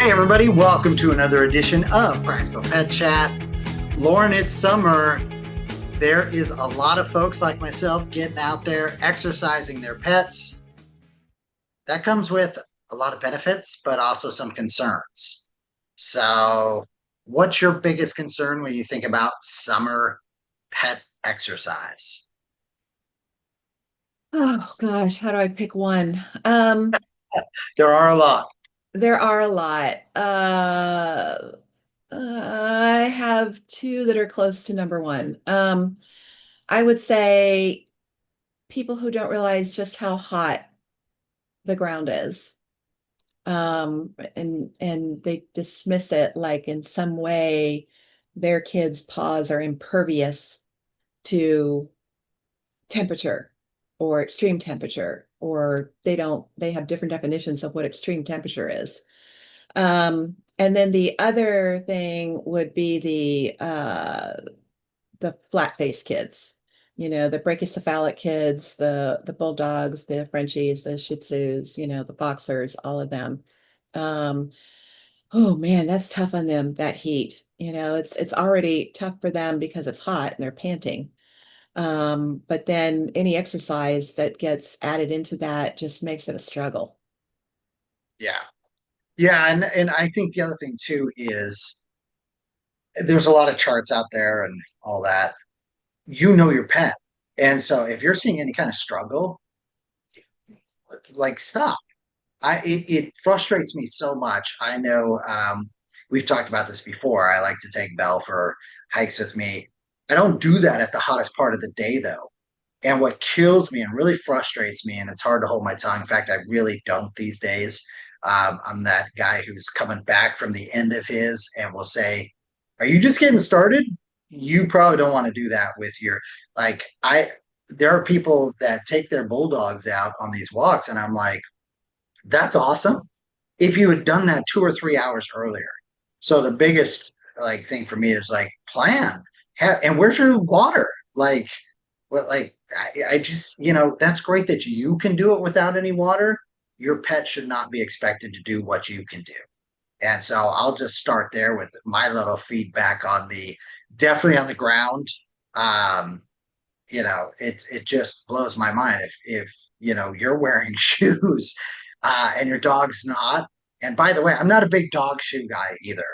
Hey, everybody, welcome to another edition of Practical Pet Chat. Lorin, it's summer. There is a lot of folks like myself getting out there exercising their pets. That comes with a lot of benefits, but also some concerns. So, what's your biggest concern when you think about summer pet exercise? Oh gosh, how do I pick one? There are a lot. There are a lot. I have two that are close to number one. I would say people who don't realize just how hot the ground is. And they dismiss it like in some way their kids' paws are impervious to temperature or extreme temperature, or they have different definitions of what extreme temperature is. And then the other thing would be the flat-faced kids, the brachycephalic kids, the bulldogs, the Frenchies, the Shih Tzus, the boxers, all of them. Um, oh man, that's tough on them, that heat. It's already tough for them because it's hot and they're panting. But then any exercise that gets added into that just makes it a struggle. Yeah. Yeah, and I think the other thing too is there's a lot of charts out there and all that. You know your pet. And so if you're seeing any kind of struggle, like stop. It frustrates me so much. I know we've talked about this before. I like to take Belle for hikes with me. I don't do that at the hottest part of the day though. And what kills me and really frustrates me, and it's hard to hold my tongue. In fact, I really don't these days. I'm that guy who's coming back from the end of his and will say, "Are you just getting started? You probably don't want to do that with your like." There are people that take their bulldogs out on these walks, and I'm like, "That's awesome. If you had done that 2 or 3 hours earlier." So the biggest like thing for me is like plan. And where's your water? Like, what? Like, I just that's great that you can do it without any water. Your pet should not be expected to do what you can do. And so I'll just start there with my little feedback on the definitely on the ground. Um, it just blows my mind if you're wearing shoes and your dog's not. And by the way, I'm not a big dog shoe guy either.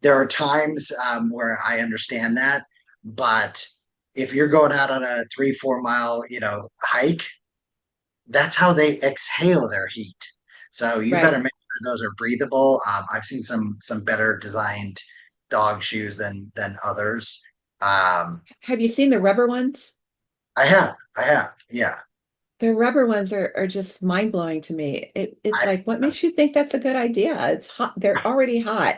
There are times where I understand that, but if you're going out on a 3 4 mile hike, that's how they exhale their heat. So you better Right. make sure those are breathable. I've seen some better designed dog shoes than others. Um, Have you seen the rubber ones? I have, yeah. The rubber ones are just mind-blowing to me. It's I, like, what makes you think that's a good idea? It's hot. They're already hot,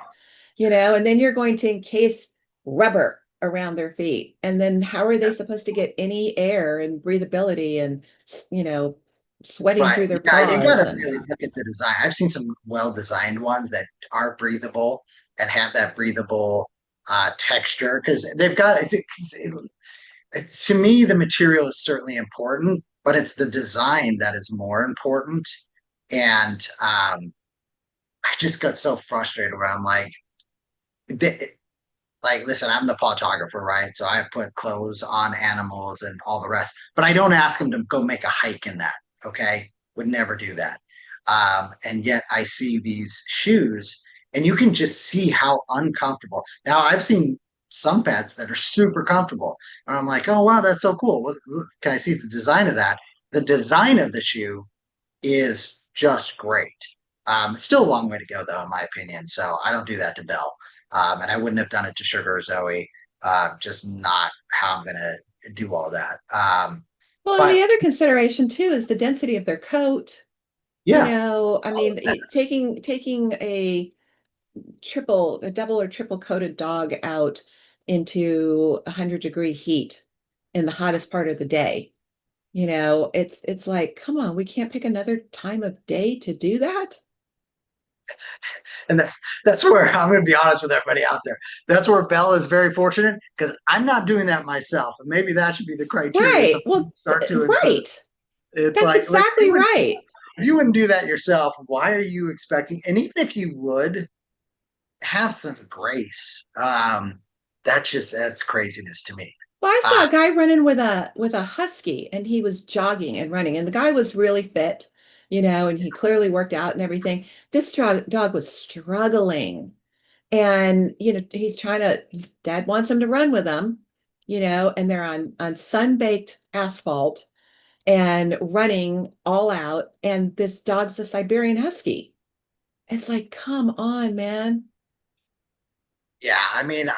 and then you're going to encase rubber around their feet. And then how are they supposed to get any air and breathability and, sweating right. through their Yeah, you got paws? to And really look at the design. I've seen some well-designed ones that are breathable and have that breathable texture because they've got to me, the material is certainly important, but it's the design that is more important. And I just got so frustrated where I'm they, like, listen, I'm the photographer, right? So I put clothes on animals and all the rest, but I don't ask them to go make a hike in that. Okay, would never do that. And yet I see these shoes, and you can just see how uncomfortable. Now I've seen some pets that are super comfortable, and I'm like, oh wow, that's so cool. Look, can I see the design of that? The design of the shoe is just great. Still a long way to go, though, in my opinion. So I don't do that to Belle, and I wouldn't have done it to Sugar or Zoe. Just not how I'm gonna do all that. well, and But the other consideration too is the density of their coat. yeah, I mean, taking a double or triple coated dog out into 100-degree heat in the hottest part of the day. It's like, come on, we can't pick another time of day to do that. and that's where I'm gonna be honest with everybody out there. That's where Belle is very fortunate because I'm not doing that myself, and maybe that should be the criteria Right. some people Well, start to include. right. It's That's like exactly right. if you wouldn't do that yourself, why are you expecting? And even if you would, have some grace. That's craziness to me. Well, I saw Uh, a guy running with a husky and he was jogging and running and the guy was really fit, and he clearly worked out and everything. This dog was struggling and he's trying to dad wants him to run with him, and they're on sun-baked asphalt and running all out and this dog's a Siberian husky. It's like, come on, man. yeah, I mean,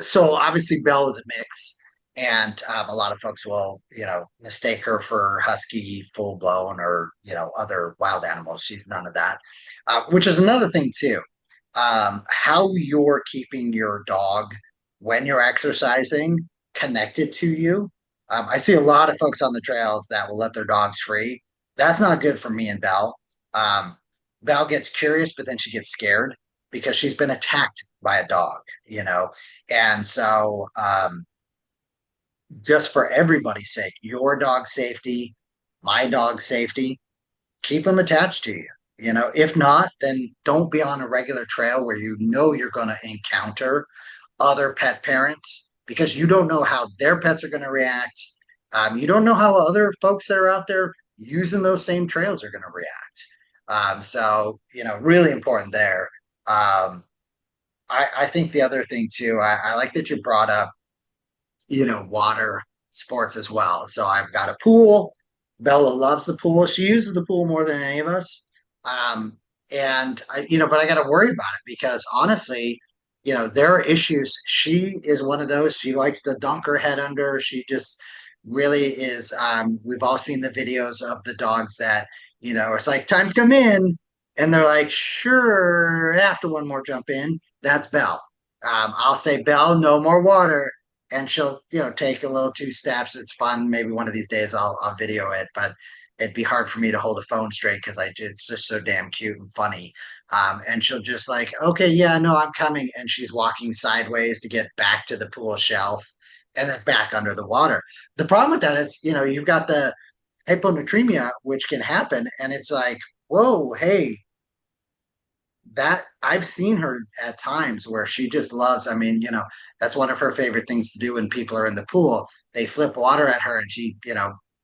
so obviously Belle is a mix, and a lot of folks will, mistake her for husky full blown or other wild animals. She's none of that, which is another thing too. How you're keeping your dog when you're exercising connected to you. I see a lot of folks on the trails that will let their dogs free. That's not good for me and Belle. Um, Belle gets curious, but then she gets scared because she's been attacked by a dog, you know. And so, just for everybody's sake, your dog safety, my dog safety, keep them attached to you. If not, then don't be on a regular trail where you're going to encounter other pet parents because you don't know how their pets are going to react. You don't know how other folks that are out there using those same trails are going to react. So, really important there. Um, I think the other thing too, I like that you brought up water sports as well. So I've got a pool. Bella loves the pool. She uses the pool more than any of us. Um, and but I got to worry about it because honestly, there are issues. She is one of those. She likes to dunk her head under. She just really is. We've all seen the videos of the dogs that, it's like time to come in. And they're like, sure, after one more jump in, that's Belle. I'll say, Belle, no more water and she'll take a little two steps. It's fun. Maybe one of these days I'll video it, but it'd be hard for me to hold a phone straight because it's just so damn cute and funny. And she'll just like, okay, yeah, no, I'm coming, and she's walking sideways to get back to the pool shelf and then back under the water. The problem with that is, you've got the hyponatremia, which can happen, and it's like, whoa, hey, that I've seen her at times where she just loves. I mean, that's one of her favorite things to do when people are in the pool. They flip water at her and she,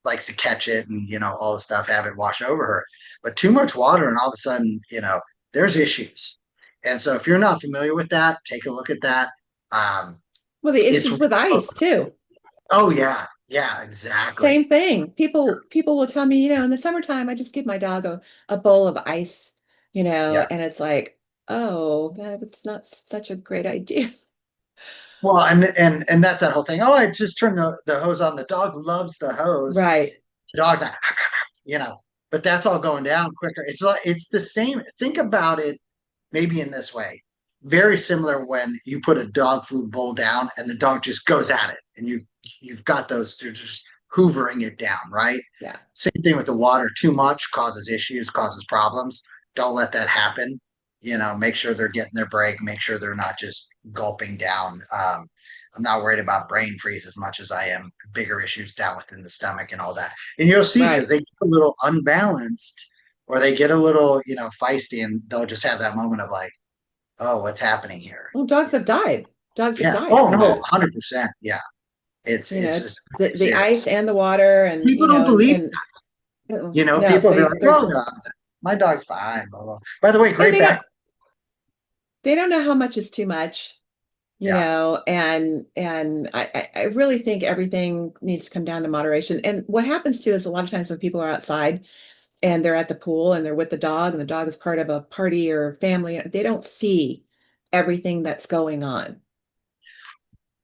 likes to catch it and, all the stuff, have it wash over her. But too much water and all of a sudden, there's issues. And so if you're not familiar with that, take a look at that. Um, Well, the it's issues with ice too. oh yeah, exactly. Same thing. People will tell me, in the summertime, I just give my dog a bowl of ice, Yeah. and it's like, oh, that's not such a great idea. Well, and that's that whole thing. Oh, I just turned the hose on. The dog loves the hose. Right. The dog's like, but that's all going down quicker. It's the same. Think about it maybe in this way. Very similar when you put a dog food bowl down and the dog just goes at it, and you've got those they're just hoovering it down, right? Yeah. Same thing with the water. Too much causes issues, causes problems. Don't let that happen. Make sure they're getting their break. Make sure they're not just gulping down. I'm not worried about brain freeze as much as I am bigger issues down within the stomach and all that. And you'll see because Right. they get a little unbalanced or they get a little, feisty, and they'll just have that moment of like, oh, what's happening here? Well, dogs have died. Dogs have Yeah. died Oh from no, that. 100%. Yeah. It's just The ice serious. and the water and People don't believe and no, people be like, they're oh just no, my dog's fine. Blah, blah. By the way, and great back. they don't know how much is too much. Yeah. And I really think everything needs to come down to moderation. And what happens too is a lot of times when people are outside and they're at the pool and they're with the dog and the dog is part of a party or family, they don't see everything that's going on.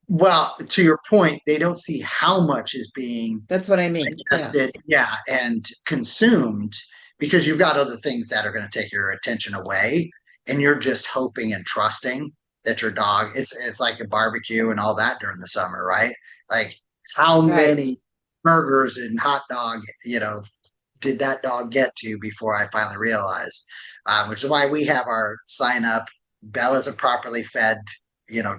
Well, to your point, they don't see how much is being That's what I mean. Yeah. digested, yeah, and consumed because you've got other things that are going to take your attention away, and you're just hoping and trusting that your dog. It's like a barbecue and all that during the summer, right? Like how Right. many burgers and hot dog, did that dog get to before I finally realized? Which is why we have our sign up. Bella's a properly fed,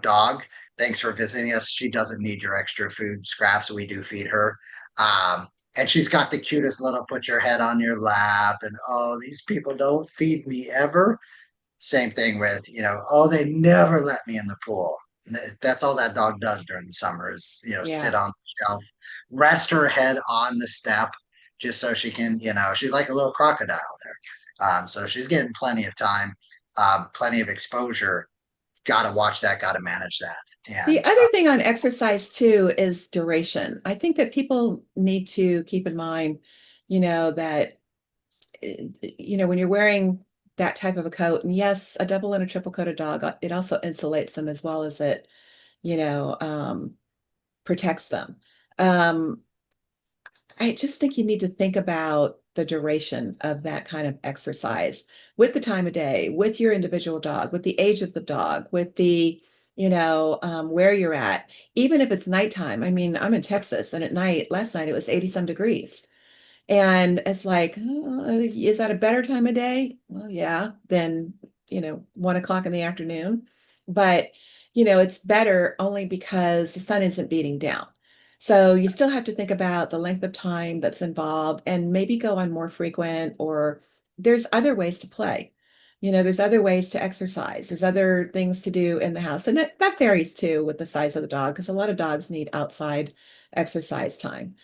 dog. Thanks for visiting us. She doesn't need your extra food scraps. We do feed her. Um, And she's got the cutest little put your head on your lap and oh, these people don't feed me ever. Same thing with, oh, they never let me in the pool. That's all that dog does during the summer is, sit Yeah. on the shelf, rest her head on the step just so she can, she's like a little crocodile there. So she's getting plenty of time, plenty of exposure. Got to watch that, got to manage that. The And other thing on exercise too is duration. I think that people need to keep in mind, that when you're wearing that type of a coat, and yes, a double and a triple coated dog, it also insulates them as well as it, you know, um, protects them. Um, I just think you need to think about the duration of that kind of exercise with the time of day, with your individual dog, with the age of the dog, with the, where you're at, even if it's nighttime. I mean, I'm in Texas and at night, last night it was 80 some degrees. And it's like, is that a better time of day? Well, yeah, than, 1 o'clock in the afternoon. But, it's better only because the sun isn't beating down. So you still have to think about the length of time that's involved and maybe go on more frequent, or there's other ways to play. There's other ways to exercise. There's other things to do in the house. And that varies too with the size of the dog, because a lot of dogs need outside exercise time.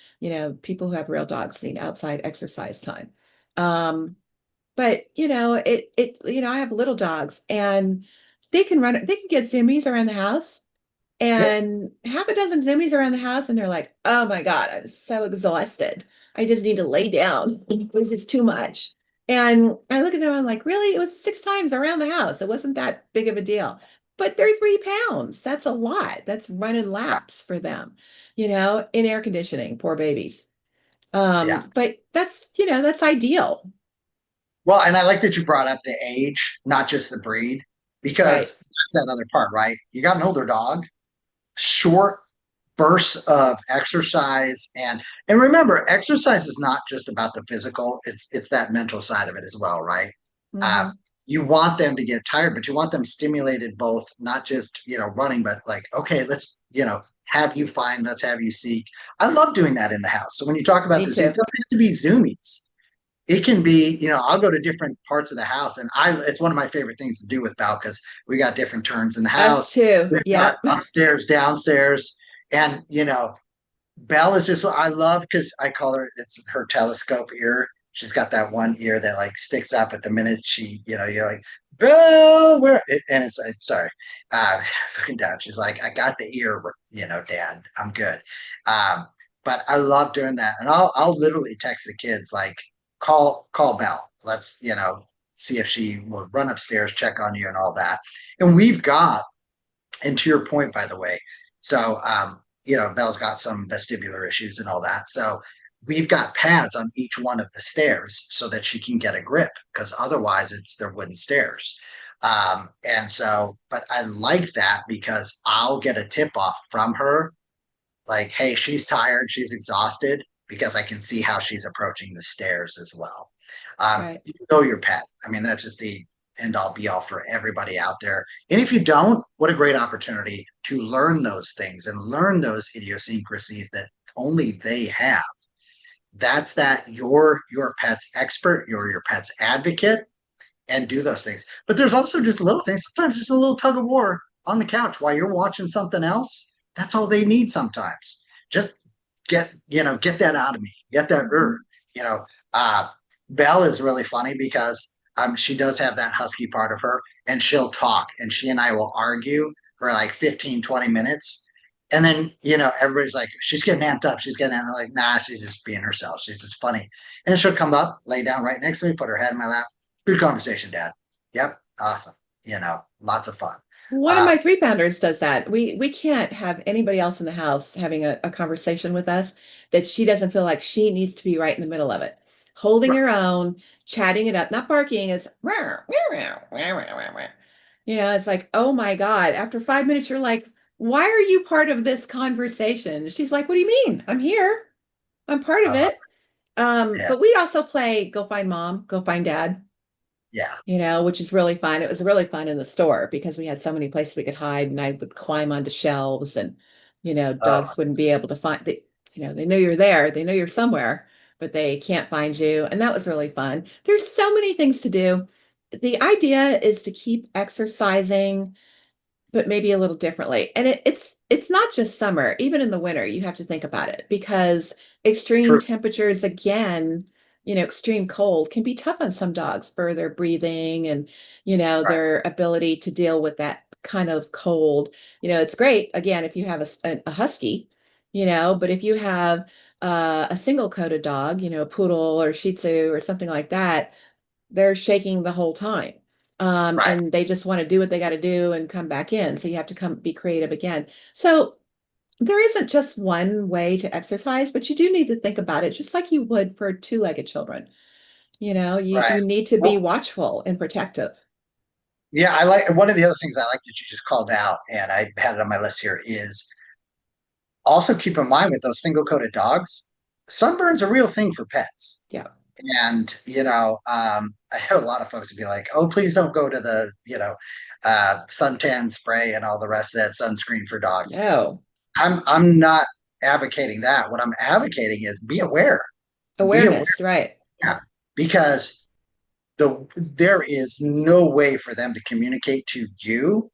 People who have real dogs need outside exercise time. Um, but I have little dogs and they can get zoomies around the house yep, and half a dozen zoomies around the house, and they're like, oh my God, I'm so exhausted. I just need to lay down. This is too much. And I look at them, I'm like, really? It was 6 times around the house. It wasn't that big of a deal. But they're 3 pounds. That's a lot. That's running laps for them, in air conditioning, poor babies. yeah. But that's ideal. Well, and I like that you brought up the age, not just the breed, Right. because that's that other part, right? You got an older dog, short bursts of exercise, and remember, exercise is not just about the physical, it's that mental side of it as well, right? uh, Hmm. you want them to get tired, but you want them stimulated, both not just running, but like, okay, let's have you seek. I love doing that in the house. So when you talk about Me the zoo, it too. doesn't have to be zoomies. It can be, I'll go to different parts of the house, and it's one of my favorite things to do with Belle because we got different turns in the Us house. too. We've got Yep. upstairs, downstairs, and Belle is just what I love because I call her, it's her telescope ear. She's got that one ear that like sticks up at the minute you're like, Belle, where? And it's sorry, uh, looking down. She's like, I got the ear, Dad, I'm good. Um, but I love doing that, and I'll literally text the kids like, call Belle. Let's see if she will run upstairs, check on you, and all that. And we've got, and to your point, by the way, so Belle's got some vestibular issues and all that. So we've got pads on each one of the stairs so that she can get a grip, because otherwise they're wooden stairs. And so, but I like that because I'll get a tip off from her, like, hey, she's tired, she's exhausted, because I can see how she's approaching the stairs as well. Right. You know your pet. I mean, that's just the end all be all for everybody out there. And if you don't, what a great opportunity to learn those things and learn those idiosyncrasies that only they have. That's that you're your pet's expert, you're your pet's advocate, and do those things. But there's also just little things, sometimes just a little tug of war on the couch while you're watching something else. That's all they need sometimes. Just get that out of me. Get that, Mhm. you know, uh, Belle is really funny because she does have that husky part of her, and she'll talk, and she and I will argue for like 15, 20 minutes. And then, everybody's like, she's getting amped up. She's getting amped. I'm like, nah, she's just being herself. She's just funny. And she'll come up, lay down right next to me, put her head in my lap. Good conversation, Dad. Yep, awesome. Lots of fun. One of Uh, my 3 pounders does that. We can't have anybody else in the house having a conversation with us that she doesn't feel like she needs to be right in the middle of it, holding her own, chatting it up, not barking. It's it's like, oh my God. After 5 minutes, you're like, why are you part of this conversation? She's like, what do you mean? I'm here. I'm part of uh, it. yeah, But we also play go find mom, go find dad, yeah. which is really fun. It was really fun in the store because we had so many places we could hide and I would climb onto shelves and, Oh, dogs wouldn't be able to find the They know you're there, they know you're somewhere, but they can't find you. And that was really fun. There's so many things to do. The idea is to keep exercising but maybe a little differently. And it's not just summer, even in the winter, you have to think about it because extreme True. temperatures again, extreme cold can be tough on some dogs for their breathing and, Right. their ability to deal with that kind of cold. It's great again if you have a husky, but if you have a single coated dog, a poodle or Shih Tzu or something like that, they're shaking the whole time. Right. And they just want to do what they got to do and come back in. So you have to come be creative again. So there isn't just one way to exercise, but you do need to think about it just like you would for two-legged children. Right. You need to be Well, watchful and protective. yeah, I like one of the other things I like that you just called out, and I had it on my list here is also keep in mind with those single coated dogs, sunburn's a real thing for pets. Yeah. And, I know a lot of folks would be like, oh, please don't go to the, suntan spray and all the rest of that sunscreen for dogs. No. I'm not advocating that. What I'm advocating is be aware. Be aware. Awareness, right. Yeah. Because there is no way for them to communicate to you.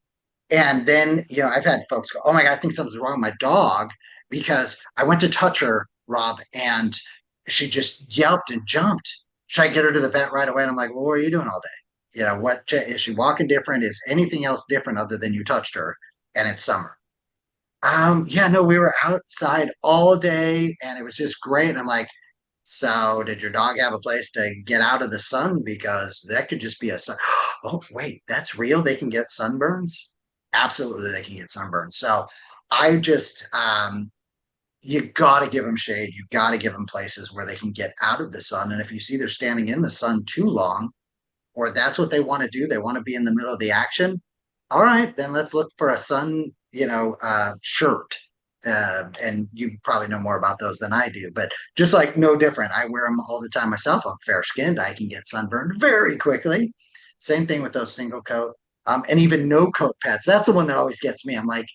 And then, I've had folks go, oh my God, I think something's wrong with my dog because I went to touch her, Rob, and she just yelped and jumped. Should I get her to the vet right away? And I'm like, well, what are you doing all day? What is she walking different? Is anything else different other than you touched her and it's summer? Yeah, no, we were outside all day and it was just great. And I'm like, so did your dog have a place to get out of the sun? Because that could just be a sun. Oh, wait, that's real. They can get sunburns. Absolutely, they can get sunburns. So I just, you got to give them shade. You got to give them places where they can get out of the sun. And if you see they're standing in the sun too long, or that's what they want to do, they want to be in the middle of the action. All right, then let's look for a sun, shirt. And you probably know more about those than I do, but just like no different. I wear them all the time myself. I'm fair skinned. I can get sunburned very quickly. Same thing with those single coat, and even no coat pets. That's the one that always gets me. I'm like,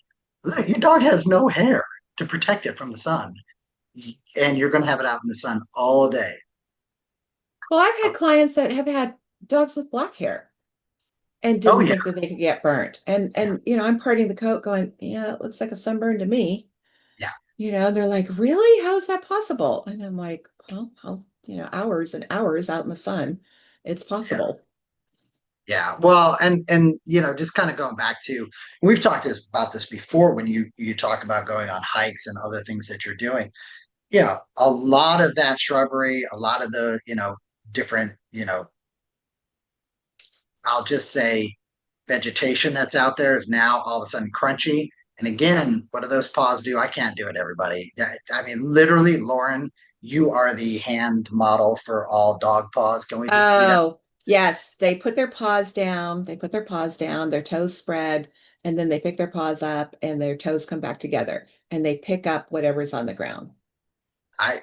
look, your dog has no hair to protect it from the sun, and you're going to have it out in the sun all day. Well, I've had clients that have had dogs with black hair and Oh didn't yeah, think that they could get burnt. And I'm parting the coat going, yeah, it looks like a sunburn to me. yeah, And they're like, really? How is that possible? And I'm like, well, hours and hours out in the sun, it's yeah. possible. Yeah, well, and just kind of going back to we've talked about this before when you talk about going on hikes and other things that you're doing. Yeah, a lot of that shrubbery, a lot of the different I'll just say vegetation that's out there is now all of a sudden crunchy. And again, what do those paws do? I can't do it, everybody. I mean, literally, Lauren, you are the hand model for all dog paws. Can we just see that? Oh, yes. They put their paws down. They put their paws down, their toes spread, and then they pick their paws up and their toes come back together and they pick up whatever's on the ground.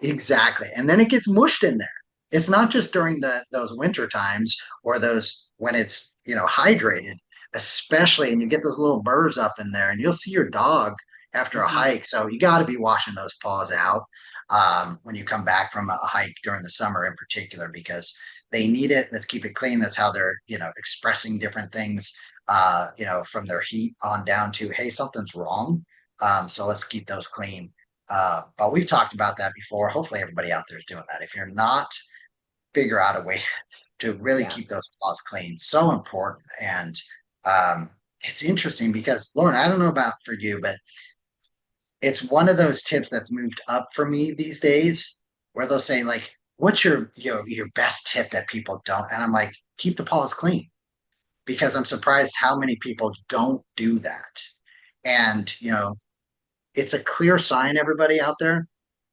Exactly. And then it gets mushed in there. It's not just during those winter times or those when it's, hydrated, especially, and you get those little burrs up in there and you'll see your dog after a Mhm. hike. So you got to be washing those paws out when you come back from a hike during the summer in particular, because they need it. Let's keep it clean. That's how they're, expressing different things, from their heat on down to, hey, something's wrong. So let's keep those clean. But we've talked about that before. Hopefully, everybody out there is doing that. If you're not, figure out a way to really Yeah. keep those paws clean. So important. And um, it's interesting because, Lauren, I don't know about for you, but it's one of those tips that's moved up for me these days where they'll say, like, what's your best tip that people don't? And I'm like, keep the paws clean because I'm surprised how many people don't do that. And, it's a clear sign, everybody out there,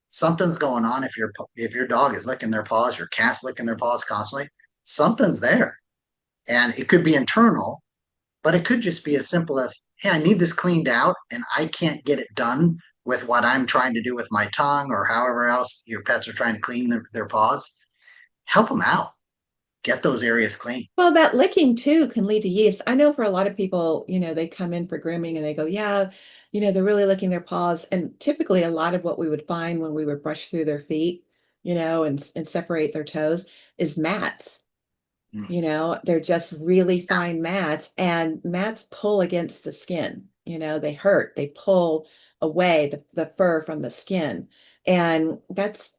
something's going on if your dog is licking their paws, your cat's licking their paws constantly, something's there. And it could be internal, but it could just be as simple as, hey, I need this cleaned out and I can't get it done with what I'm trying to do with my tongue or however else your pets are trying to clean their paws. Help them out. Get those areas clean. Well, that licking too can lead to yeast. I know for a lot of people, they come in for grooming and they go, yeah, they're really licking their paws. And typically a lot of what we would find when we would brush through their feet, and separate their toes is mats. Mm. They're just really fine mats, and mats pull against the skin. They hurt, they pull away the fur from the skin. And that's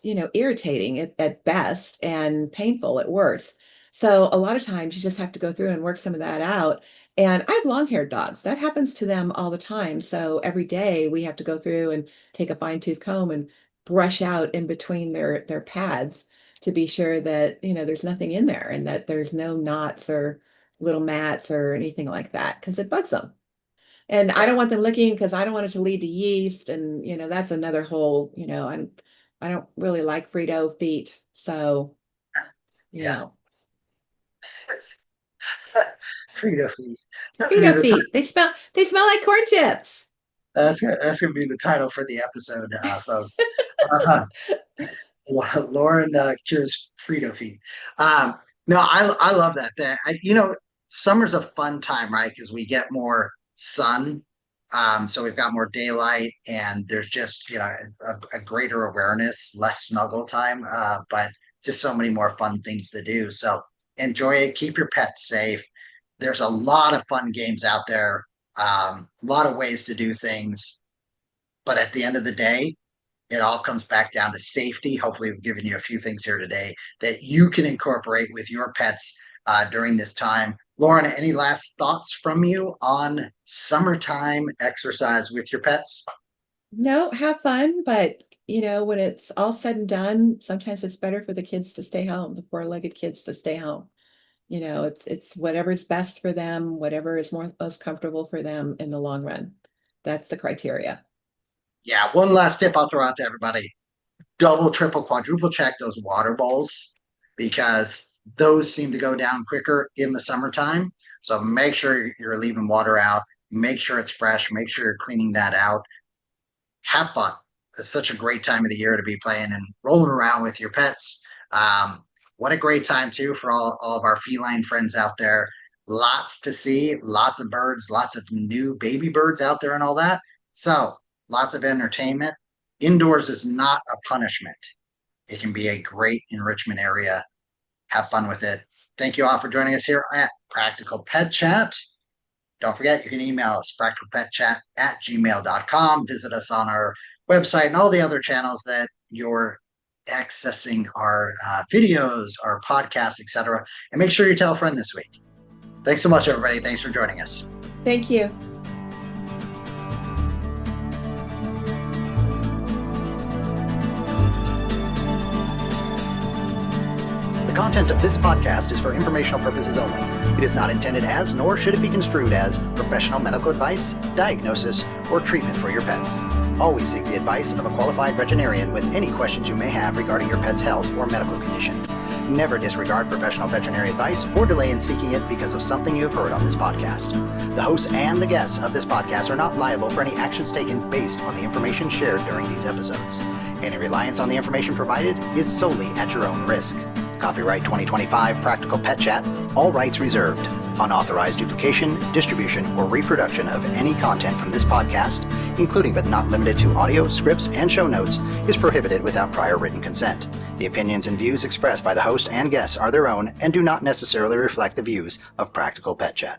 irritating at best and painful at worst. So a lot of times you just have to go through and work some of that out. And I have long-haired dogs. That happens to them all the time. So every day we have to go through and take a fine-tooth comb and brush out in between their pads to be sure that, there's nothing in there and that there's no knots or little mats or anything like that because it bugs them. And I Yeah, don't want them licking because I don't want it to lead to yeast. And, that's another whole, I don't really like Frito feet. So, you yeah. know, Frito feet. That's gonna be Frito the feet, they smell like corn chips. that's gonna be the title for the episode, folks. Uh, Lauren cures Frito feet. Um, no, I love that. Summer's a fun time, right? Because we get more sun, so we've got more daylight, and there's just a greater awareness, less snuggle time, but just so many more fun things to do. So enjoy it. Keep your pets safe. There's a lot of fun games out there. A lot of ways to do things, but at the end of the day, it all comes back down to safety. Hopefully, we've given you a few things here today that you can incorporate with your pets during this time. Lauren, any last thoughts from you on summertime exercise with your pets? No, have fun, but when it's all said and done, sometimes it's better for the kids to stay home, the four-legged kids to stay home. It's whatever's best for them, whatever is most comfortable for them in the long run. That's the criteria. Yeah, one last tip I'll throw out to everybody: double, triple, quadruple check those water bowls because those seem to go down quicker in the summertime. So make sure you're leaving water out. Make sure it's fresh. Make sure you're cleaning that out. Have fun. It's such a great time of the year to be playing and rolling around with your pets. What a great time, too, for all of our feline friends out there. Lots to see, lots of birds, lots of new baby birds out there, and all that. So, lots of entertainment. Indoors is not a punishment, it can be a great enrichment area. Have fun with it. Thank you all for joining us here at Practical Pet Chat. Don't forget, you can email us, practicalpetchat@gmail.com. Visit us on our website and all the other channels that you're accessing our videos, our podcasts, etc. And make sure you tell a friend this week. Thanks so much, everybody. Thanks for joining us. Thank you. The content of this podcast is for informational purposes only. It is not intended as, nor should it be construed as, professional medical advice, diagnosis, or treatment for your pets. Always seek the advice of a qualified veterinarian with any questions you may have regarding your pet's health or medical condition. Never disregard professional veterinary advice or delay in seeking it because of something you have heard on this podcast. The hosts and the guests of this podcast are not liable for any actions taken based on the information shared during these episodes. Any reliance on the information provided is solely at your own risk. Copyright 2025 Practical Pet Chat, all rights reserved. Unauthorized duplication, distribution, or reproduction of any content from this podcast, including but not limited to audio, scripts, and show notes, is prohibited without prior written consent. The opinions and views expressed by the host and guests are their own and do not necessarily reflect the views of Practical Pet Chat.